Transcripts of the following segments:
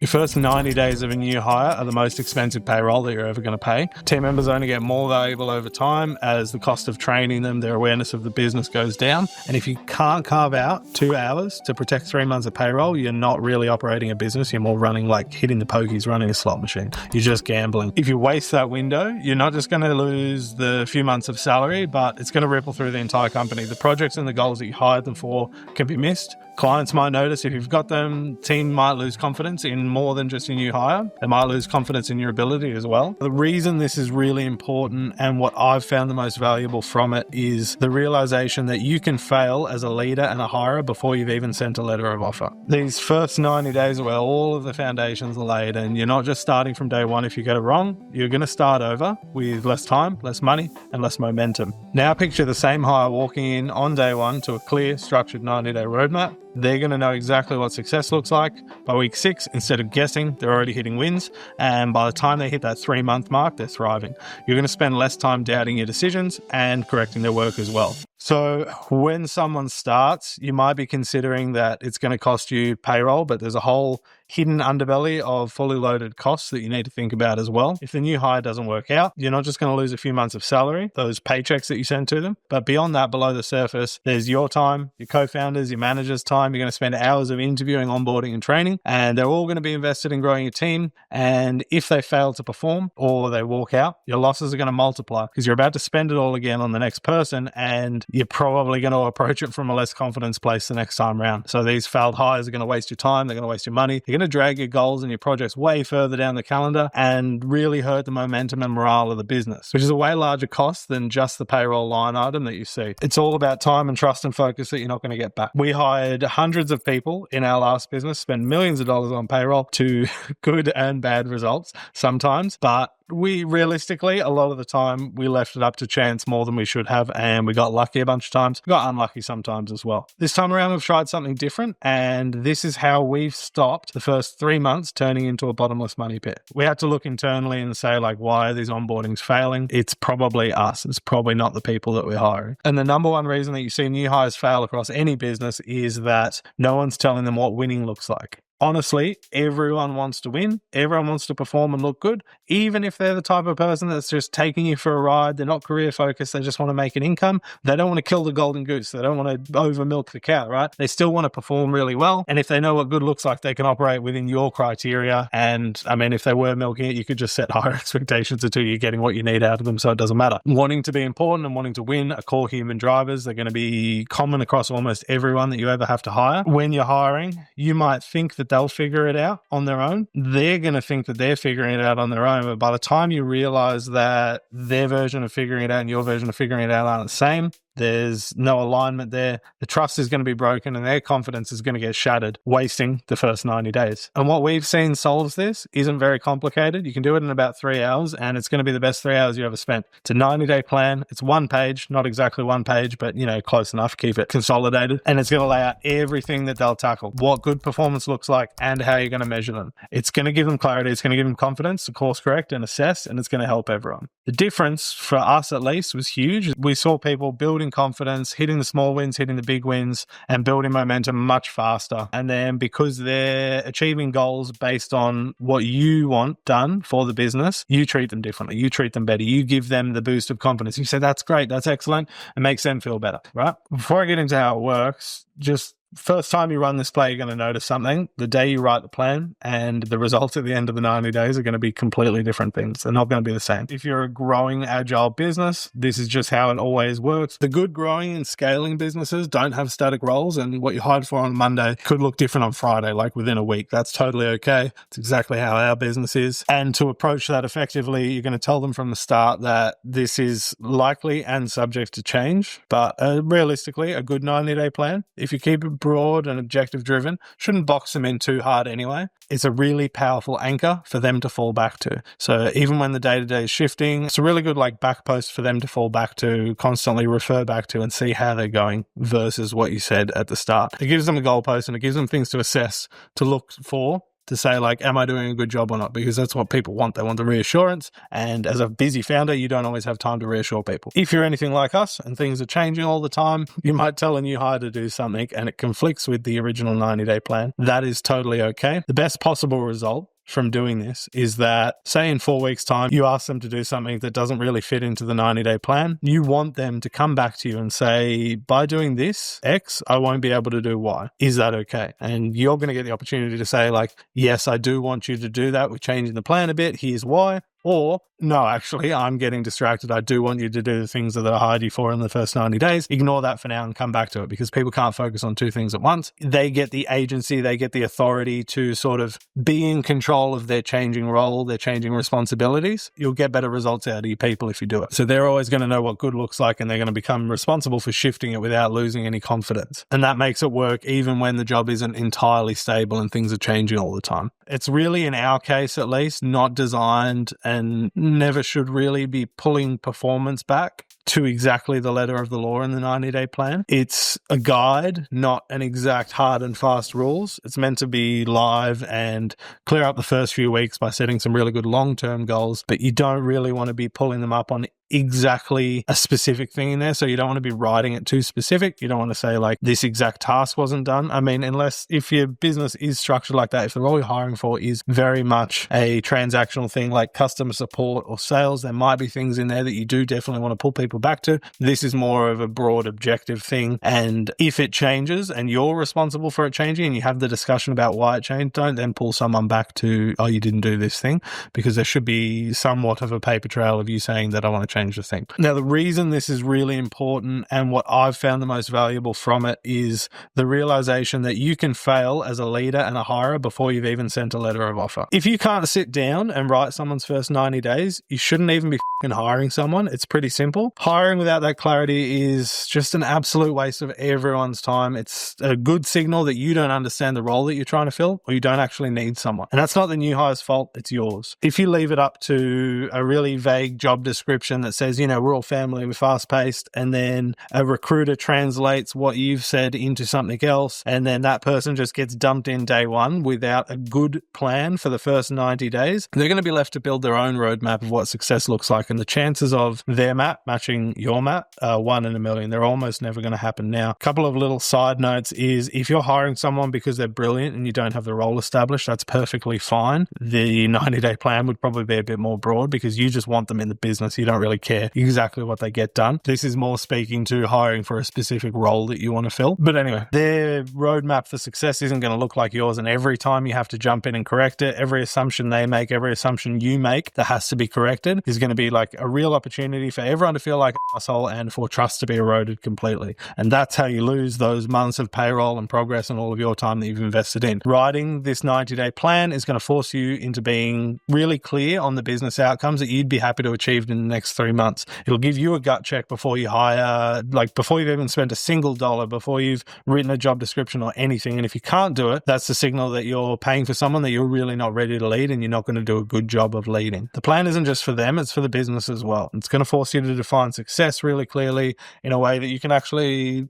Your first 90 days of a new hire are the most expensive payroll that you're ever going to pay. Team members only get more valuable over time as the cost of training them, their awareness of the business goes down. And if you can't carve out 2 hours to protect 3 months of payroll, you're not really operating a business. You're more running like hitting the pokies, running a slot machine. You're just gambling. If you waste that window, you're not just going to lose the few months of salary, but it's going to ripple through the entire company. The projects and the goals that you hired them for can be missed. Clients might notice if you've got them. Team might lose confidence in more than just a new hire. They might lose confidence in your ability as well. The reason this is really important and what I've found the most valuable from it is the realization that you can fail as a leader and a hirer before you've even sent a letter of offer. These first 90 days are where all of the foundations are laid, and you're not just starting from day one if you get it wrong. You're going to start over with less time, less money, and less momentum. Now picture the same hire walking in on day one to a clear, structured 90-day roadmap. They're going to know exactly what success looks like. By week 6, instead of guessing, they're already hitting wins. And by the time they hit that 3-month mark, they're thriving. You're going to spend less time doubting your decisions and correcting their work as well. So when someone starts, you might be considering that it's going to cost you payroll, but there's a whole hidden underbelly of fully loaded costs that you need to think about as well. If the new hire doesn't work out, you're not just going to lose a few months of salary, those paychecks that you send to them. But beyond that, below the surface, there's your time, your co-founders, your manager's time. You're going to spend hours of interviewing, onboarding, and training, and they're all going to be invested in growing your team. And if they fail to perform or they walk out, your losses are going to multiply because you're about to spend it all again on the next person, and you're probably going to approach it from a less confidence place the next time around. So these failed hires are going to waste your time. They're going to waste your money. You're going to drag your goals and your projects way further down the calendar and really hurt the momentum and morale of the business, which is a way larger cost than just the payroll line item that you see. It's all about time and trust and focus that you're not going to get back. We hired hundreds of people in our last business, spend millions of dollars on payroll to good and bad results sometimes, but we realistically, a lot of the time, we left it up to chance more than we should have, and we got lucky a bunch of times. We got unlucky sometimes as well. This time around, we've tried something different, and this is how we've stopped the first 3 months turning into a bottomless money pit. We had to look internally and say, like, why are these onboardings failing? It's probably us. It's probably not the people that we're hiring. And the number one reason that you see new hires fail across any business is that no one's telling them what winning looks like. Honestly, everyone wants to win. Everyone wants to perform and look good. Even if they're the type of person that's just taking you for a ride, they're not career focused, they just want to make an income. They don't want to kill the golden goose. They don't want to over milk the cow, right? They still want to perform really well. And if they know what good looks like, they can operate within your criteria. And I mean, if they were milking it, you could just set higher expectations until you're getting what you need out of them. So it doesn't matter. Wanting to be important and wanting to win are core human drivers. They're going to be common across almost everyone that you ever have to hire. When you're hiring, you might think that they'll figure it out on their own. They're going to think that they're figuring it out on their own. But by the time you realize that their version of figuring it out and your version of figuring it out aren't the same, there's no alignment there. The trust is going to be broken and their confidence is going to get shattered, wasting the first 90 days. And what we've seen solves this isn't very complicated. You can do it in about 3 hours, and it's going to be the best 3 hours you ever spent. It's a 90-day plan. It's 1 page, not exactly 1 page, but close enough. Keep it consolidated. And it's going to lay out everything that they'll tackle, what good performance looks like and how you're going to measure them. It's going to give them clarity. It's going to give them confidence to course correct and assess, and it's going to help everyone. The difference for us, at least, was huge. We saw people building confidence, hitting the small wins, hitting the big wins, and building momentum much faster. And then because they're achieving goals based on what you want done for the business, you treat them differently. You treat them better. You give them the boost of confidence. You say, that's great, that's excellent. It makes them feel better, right? Before I get into how it works, just first time you run this play, you're going to notice something. The day you write the plan and the results at the end of the 90 days are going to be completely different things. They're not going to be the same. If you're a growing, agile business, this is just how it always works. The good growing and scaling businesses don't have static roles, and what you hired for on Monday could look different on Friday, like within a week. That's totally okay. It's exactly how our business is. And to approach that effectively, you're going to tell them from the start that this is likely and subject to change, but realistically, a good 90-day plan, if you keep it broad and objective driven, shouldn't box them in too hard anyway. It's a really powerful anchor for them to fall back to. So even when the day-to-day is shifting, it's a really good back post for them to fall back to, constantly refer back to and see how they're going versus what you said at the start. It gives them a goalpost and it gives them things to assess, to look for, to say like, am I doing a good job or not? Because that's what people want. They want the reassurance. And as a busy founder, you don't always have time to reassure people. If you're anything like us and things are changing all the time, you might tell a new hire to do something and it conflicts with the original 90-day plan. That is totally okay. The best possible result from doing this is that, say in 4 weeks' time, you ask them to do something that doesn't really fit into the 90-day plan. You want them to come back to you and say, by doing this, X, I won't be able to do Y. Is that okay? And you're going to get the opportunity to say like, yes, I do want you to do that. We're changing the plan a bit. Here's why. Or, no, actually, I'm getting distracted. I do want you to do the things that I hired you for in the first 90 days. Ignore that for now and come back to it, because people can't focus on two things at once. They get the agency, they get the authority to sort of be in control of their changing role, their changing responsibilities. You'll get better results out of your people if you do it. So they're always going to know what good looks like, and they're going to become responsible for shifting it without losing any confidence. And that makes it work even when the job isn't entirely stable and things are changing all the time. It's really, in our case at least, not designed and never should really be pulling performance back to exactly the letter of the law in the 90-day plan. It's a guide, not an exact hard and fast rules. It's meant to be live and clear up the first few weeks by setting some really good long-term goals, but you don't really want to be pulling them up on exactly a specific thing in there. So you don't want to be writing it too specific. You don't want to say like this exact task wasn't done. I mean, unless if your business is structured like that, if the role you're hiring for is very much a transactional thing like customer support or sales, there might be things in there that you do definitely want to pull people back to. This is more of a broad objective thing. And if it changes and you're responsible for it changing and you have the discussion about why it changed, don't then pull someone back to, oh, you didn't do this thing, because there should be somewhat of a paper trail of you saying that I want to change the thing. Now, the reason this is really important and what I've found the most valuable from it is the realization that you can fail as a leader and a hirer before you've even sent a letter of offer. If you can't sit down and write someone's first 90 days, you shouldn't even be hiring someone. It's pretty simple. Hiring without that clarity is just an absolute waste of everyone's time. It's a good signal that you don't understand the role that you're trying to fill, or you don't actually need someone. And that's not the new hire's fault, it's yours. If you leave it up to a really vague job description that says, you know, we're all family, we're fast paced, and then a recruiter translates what you've said into something else, and then that person just gets dumped in day one without a good plan for the first 90 days, they're going to be left to build their own roadmap of what success looks like. And the chances of their map matching your map are 1 in a million. They're almost never going to happen. Now, a couple of little side notes is if you're hiring someone because they're brilliant and you don't have the role established, that's perfectly fine. The 90-day plan would probably be a bit more broad because you just want them in the business. You don't really care exactly what they get done. This is more speaking to hiring for a specific role that you want to fill. But anyway, their roadmap for success isn't going to look like yours. And every time you have to jump in and correct it, every assumption they make, every assumption you make that has to be corrected is going to be like a real opportunity for everyone to feel like an asshole and for trust to be eroded completely. And that's how you lose those months of payroll and progress and all of your time that you've invested in. Writing this 90-day plan is going to force you into being really clear on the business outcomes that you'd be happy to achieve in the next 3 months. It'll give you a gut check before you hire, like before you've even spent a single dollar, before you've written a job description or anything. And if you can't do it, that's the signal that you're paying for someone that you're really not ready to lead and you're not going to do a good job of leading. The plan isn't just for them, it's for the business as well. It's going to force you to define success really clearly in a way that you can actually,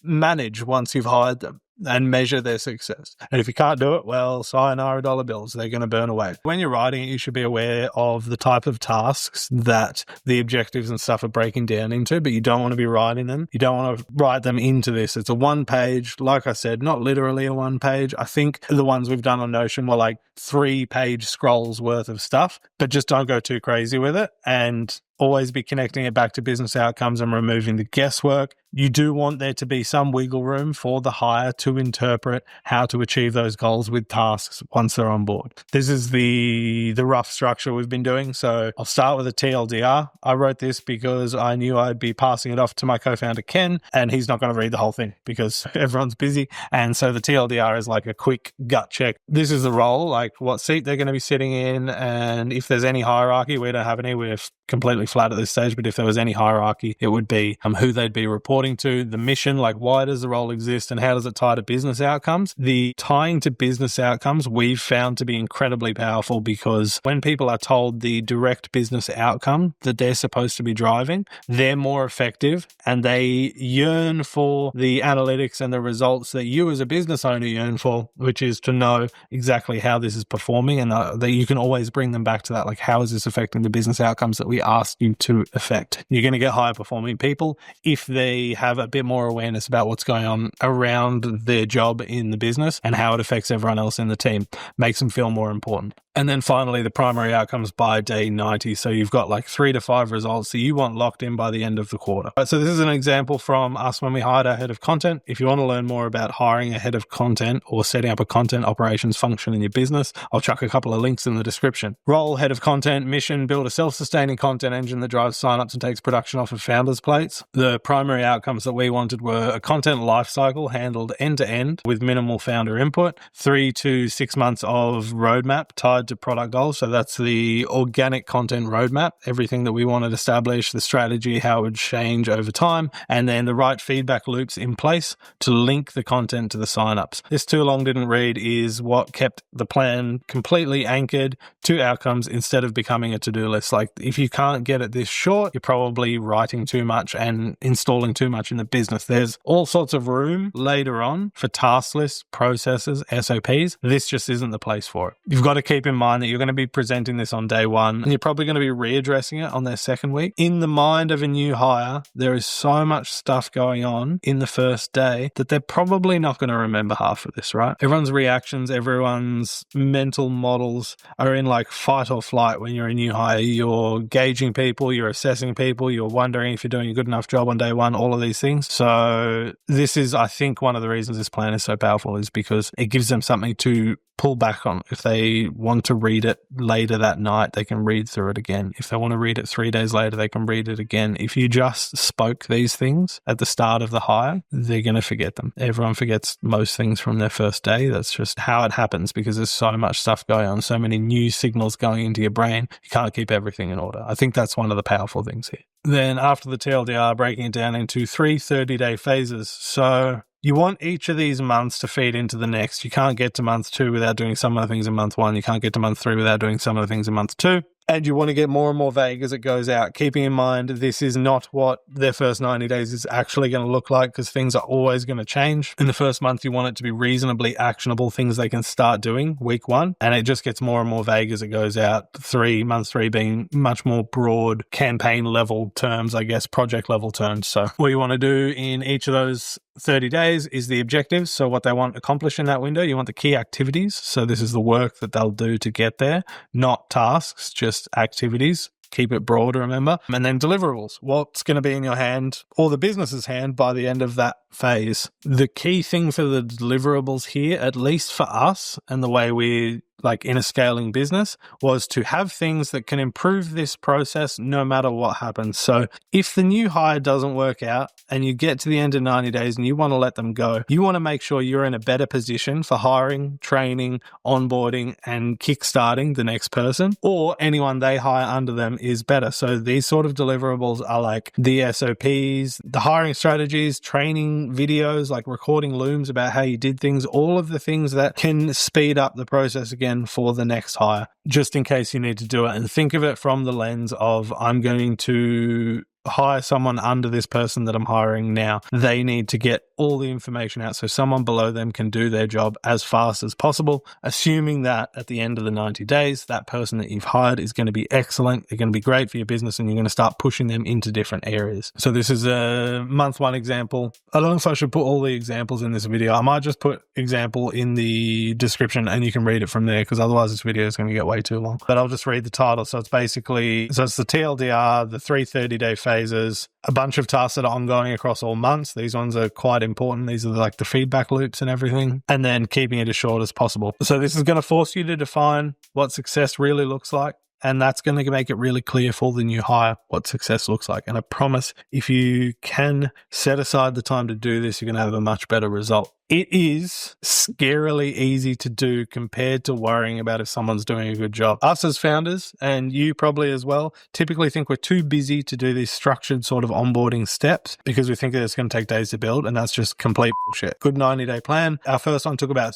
manage once you've hired them and measure their success. And if you can't do it, well, sayonara dollar bills, they're going to burn away. When you're writing it, you should be aware of the type of tasks that the objectives and stuff are breaking down into, but you don't want to be writing them. You don't want to write them into this. It's a 1 page, like I said, not literally a 1 page. I think the ones we've done on Notion were like 3-page scrolls worth of stuff, but just don't go too crazy with it. And always be connecting it back to business outcomes and removing the guesswork. You do want there to be some wiggle room for the hire to interpret how to achieve those goals with tasks once they're on board. This is the rough structure we've been doing. So I'll start with a TLDR. I wrote this because I knew I'd be passing it off to my co-founder, Ken, and he's not going to read the whole thing because everyone's busy. And so the TLDR is like a quick gut check. This is the role, like what seat they're going to be sitting in. And if there's any hierarchy, we don't have any, we're completely flat at this stage, but if there was any hierarchy, it would be who they'd be reporting to, the mission, like why does the role exist and how does it tie to business outcomes. The tying to business outcomes we've found to be incredibly powerful, because when people are told the direct business outcome that they're supposed to be driving, they're more effective and they yearn for the analytics and the results that you as a business owner yearn for, which is to know exactly how this is performing, and that you can always bring them back to that, like how is this affecting the business outcomes that we asked you to affect. You're going to get higher performing people if they have a bit more awareness about what's going on around their job in the business and how it affects everyone else in the team. Makes them feel more important. And then finally, the primary outcomes by day 90. So you've got like 3 to 5 results that you want locked in by the end of the quarter. So this is an example from us when we hired our head of content. If you want to learn more about hiring a head of content or setting up a content operations function in your business, I'll chuck a couple of links in the description. Role, head of content, mission, build a self-sustaining content engine that drives signups and takes production off of founders' plates. The primary outcomes that we wanted were a content lifecycle handled end-to-end with minimal founder input, 3 to 6 months of roadmap tied to product goals. So that's the organic content roadmap, everything that we wanted to establish, the strategy, how it would change over time, and then the right feedback loops in place to link the content to the signups. This too long didn't read is what kept the plan completely anchored to outcomes instead of becoming a to-do list. Like if you can't get it this short, you're probably writing too much and installing too much in the business. There's all sorts of room later on for task lists, processes, SOPs. This just isn't the place for it. You've got to keep in mind that you're going to be presenting this on day 1 and you're probably going to be readdressing it on their second week. In the mind of a new hire, there is so much stuff going on in the first day that they're probably not going to remember half of this, right? Everyone's reactions, everyone's mental models are in like fight or flight when you're a new hire. You're gauging people, you're assessing people, you're wondering if you're doing a good enough job on day 1, all of these things. So this is, I think, one of the reasons this plan is so powerful is because it gives them something to pull back on. If they want to read it later that night, they can read through it again. If they want to read it 3 days later, they can read it again. If you just spoke these things at the start of the hire, they're going to forget them. Everyone forgets most things from their first day. That's just how it happens because there's so much stuff going on, so many new signals going into your brain. You can't keep everything in order. I think that's one of the powerful things here. Then after the TLDR, breaking it down into 3 30-day phases. So you want each of these months to feed into the next. You can't get to month 2 without doing some of the things in month 1. You can't get to month 3 without doing some of the things in month 2. And you want to get more and more vague as it goes out, keeping in mind this is not what their first 90 days is actually going to look like because things are always going to change. In the first month, you want it to be reasonably actionable, things they can start doing week 1. And it just gets more and more vague as it goes out. Month 3 being much more broad campaign level terms, I guess, project level terms. So what you want to do in each of those 30 days is the objectives. So what they want accomplished in that window, you want the key activities. So this is the work that they'll do to get there, not tasks, just activities. Keep it broad, remember. And then deliverables. What's going to be in your hand or the business's hand by the end of that phase? The key thing for the deliverables here, at least for us and the way we like in a scaling business, was to have things that can improve this process no matter what happens. So if the new hire doesn't work out and you get to the end of 90 days and you want to let them go, you want to make sure you're in a better position for hiring, training, onboarding, and kickstarting the next person, or anyone they hire under them is better. So these sort of deliverables are like the SOPs, the hiring strategies, training videos, like recording looms about how you did things, all of the things that can speed up the process again for the next hire, just in case you need to do it. And think of it from the lens of, I'm going to hire someone under this person that I'm hiring now. They need to get all the information out so someone below them can do their job as fast as possible, assuming that at the end of the 90 days, that person that you've hired is going to be excellent. They're going to be great for your business and you're going to start pushing them into different areas. So this is a month 1 example. I don't know if I should put all the examples in this video. I might just put example in the description and you can read it from there because otherwise this video is going to get way too long. But I'll just read the title. So it's the TLDR, the 3 30-day phases, a bunch of tasks that are ongoing across all months. These ones are quite important. These are like the feedback loops and everything. And then keeping it as short as possible. So this is going to force you to define what success really looks like. And that's going to make it really clear for the new hire what success looks like. And I promise if you can set aside the time to do this, you're going to have a much better result. It is scarily easy to do compared to worrying about if someone's doing a good job. Us as founders, and you probably as well, typically think we're too busy to do these structured sort of onboarding steps because we think that it's going to take days to build, and that's just complete bullshit. Good 90-day plan. Our first one took about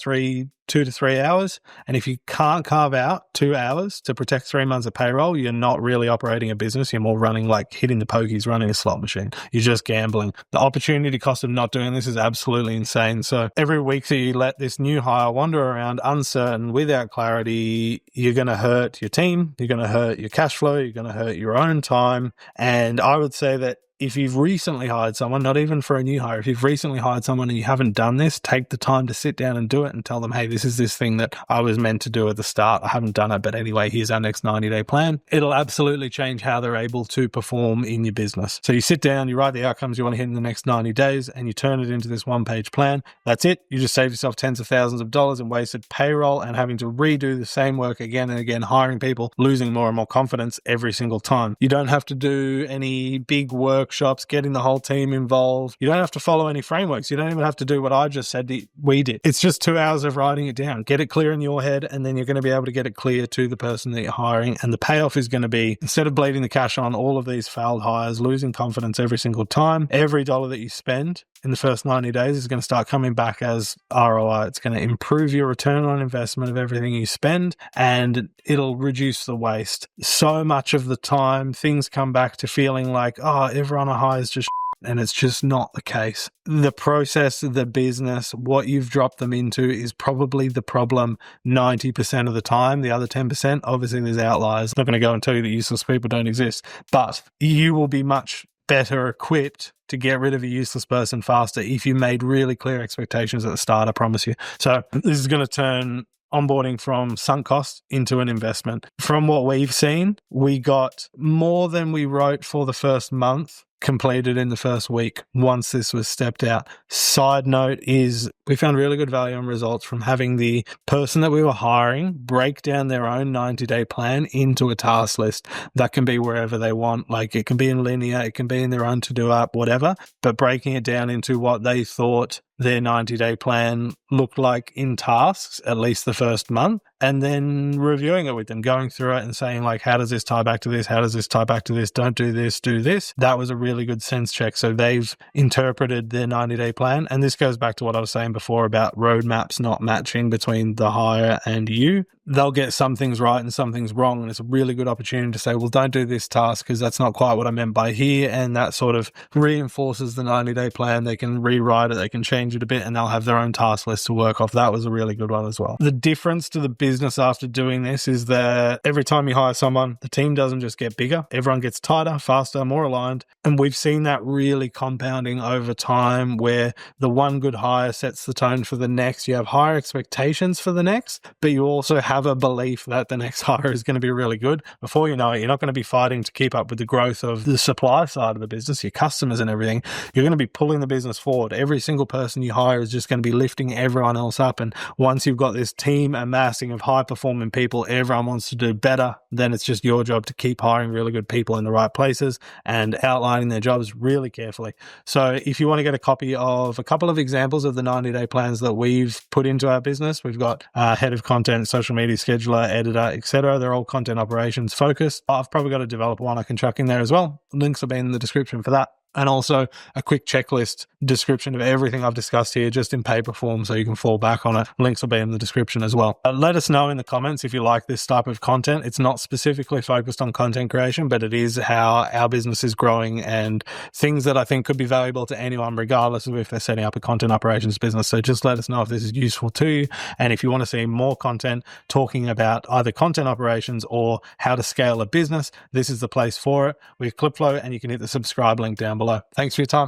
2 to 3 hours. And if you can't carve out 2 hours to protect 3 months of payroll, you're not really operating a business. You're more running like hitting the pokies, running a slot machine. You're just gambling. The opportunity cost of not doing this is absolutely insane. So every week that you let this new hire wander around uncertain without clarity, you're going to hurt your team. You're going to hurt your cash flow. You're going to hurt your own time. And I would say that if you've recently hired someone, not even for a new hire, if you've recently hired someone and you haven't done this, take the time to sit down and do it and tell them, hey, this is this thing that I was meant to do at the start. I haven't done it, but anyway, here's our next 90-day plan. It'll absolutely change how they're able to perform in your business. So you sit down, you write the outcomes you want to hit in the next 90 days, and you turn it into this one-page plan. That's it. You just save yourself tens of thousands of dollars in wasted payroll and having to redo the same work again and again, hiring people, losing more and more confidence every single time. You don't have to do any big workshops, getting the whole team involved. You don't have to follow any frameworks. You don't even have to do what I just said we did. It's just 2 hours of writing it down. Get it clear in your head, and then you're going to be able to get it clear to the person that you're hiring. And the payoff is going to be, instead of bleeding the cash on all of these failed hires, losing confidence every single time, every dollar that you spend in the first 90 days is going to start coming back as ROI. It's going to improve your return on investment of everything you spend, and it'll reduce the waste. So much of the time, things come back to feeling like, oh, everyone I hire is just and it's just not the case. The process, the business, what you've dropped them into is probably the problem 90% of the time. The other 10%, obviously there's outliers. I'm not going to go and tell you that useless people don't exist, but you will be much better equipped to get rid of a useless person faster if you made really clear expectations at the start, I promise you. So this is going to turn onboarding from sunk cost into an investment. From what we've seen, we got more than we wrote for the first month completed in the first week once this was stepped out. Side note is we found really good value and results from having the person that we were hiring break down their own 90-day plan into a task list that can be wherever they want. Like it can be in linear, it can be in their own to-do app, whatever, but breaking it down into what they thought their 90-day plan looked like in tasks, at least the first month, and then reviewing it with them, going through it and saying like, how does this tie back to this? How does this tie back to this? Don't do this, do this. That was a really good sense check. So they've interpreted their 90-day plan. And this goes back to what I was saying before about roadmaps not matching between the hire and you. They'll get some things right and some things wrong. And it's a really good opportunity to say, well, don't do this task because that's not quite what I meant by here. And that sort of reinforces the 90-day plan. They can rewrite it, they can change it a bit, and they'll have their own task list to work off. That was a really good one as well. The difference to the business after doing this is that every time you hire someone, the team doesn't just get bigger. Everyone gets tighter, faster, more aligned. And we've seen that really compounding over time where the one good hire sets the tone for the next. You have higher expectations for the next, but you also have a belief that the next hire is going to be really good. Before you know it, you're not going to be fighting to keep up with the growth of the supply side of the business, your customers and everything. You're going to be pulling the business forward. Every single person you hire is just going to be lifting everyone else up. And once you've got this team amassing of high performing people, everyone wants to do better. Then it's just your job to keep hiring really good people in the right places and outlining their jobs really carefully. So if you want to get a copy of a couple of examples of the 90-day plans that we've put into our business, we've got head of content, social media scheduler, editor, etc. They're all content operations focused. I've probably got a developer one I can chuck in there as well. Links will be in the description for that. And also a quick checklist description of everything I've discussed here, just in paper form, so you can fall back on it. Links will be in the description as well. Let us know in the comments if you like this type of content. It's not specifically focused on content creation, but it is how our business is growing and things that I think could be valuable to anyone, regardless of if they're setting up a content operations business. So just let us know if this is useful to you. And if you want to see more content talking about either content operations or how to scale a business, this is the place for it. We're Clipflow, and you can hit the subscribe link down below. Thanks for your time.